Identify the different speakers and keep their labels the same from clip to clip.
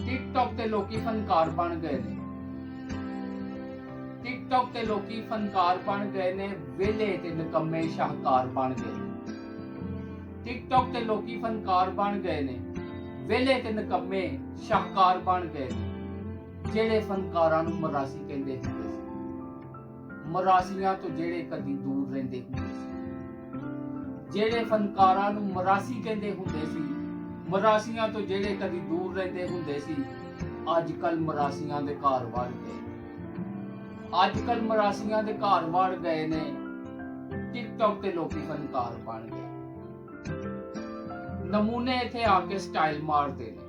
Speaker 1: TikTok ते लोकी फनकार बन गए ने। टिकटॉक ते लोकी फनकार बन गए ने, वेले ते निकम्मे शाहकार बन गए। टिकटॉक ते लोकी फनकार बन गए ने, वेले ते निकम्मे शाहकार बन गए ने। जेड़े फनकारां नूं मरासी कहंदे हुंदे सी, मरासियां तो जेड़े कदी दूर रहिंदे हुंदे सी। जेड़े फनकारां नूं मरासी कहंदे हुंदे सी, मरासियां तो जेड़े कदी दूर रहिंदे हुंदे सी, अजकल मरासियां दे घर वड़ गए। अजकल मरासियां दे घर वड़ गए ने। टिकटॉक ते लोकी फनकार बन गए। नमूने इथे आके स्टाइल मारदे ने।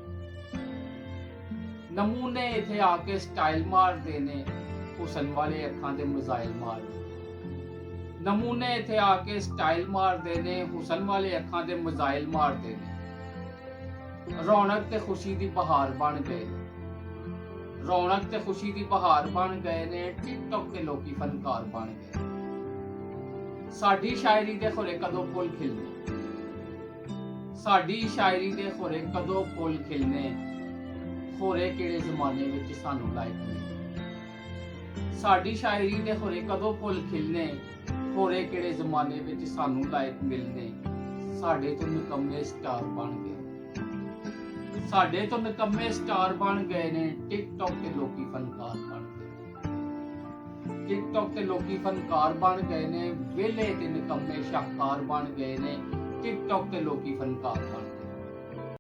Speaker 1: नमूने इथे आके स्टाइल मारदे ने, हुसन वाले अखां दे मिसाइल मारदे। नमूने इथे आके स्टाइल मारदे ने, हुसन वाले अखां दे मिसाइल मारदे ने। रौनक ते खुशी दी बहार बन गए। रौनक ते खुशी दी बहार बन गए ने। टिकटॉक ते लोकी फनकार बन गए। साडी शायरी दे खोरे कदों फुल खिलने। साडी शायरी दे खोरे कदों फुल खिलने, खोरे किहड़े जमाने विच सानू लायक मिलने। साडी शायरी दे खोरे कदों फुल खिलने, खोरे किहड़े जमाने विच सानू लायक मिलने। साडे तो निकम्मे स्टार बन गए। साडे तो निकम्मे स्टार बन गए ने। टिकटॉक ते लोकी फनकार बन गए। टिकटॉक ते लोकी फनकार बन गए ने, वेले ते निकम्मे शाहकार बन गए ने। टिकटॉक ते लोकी फनकार बन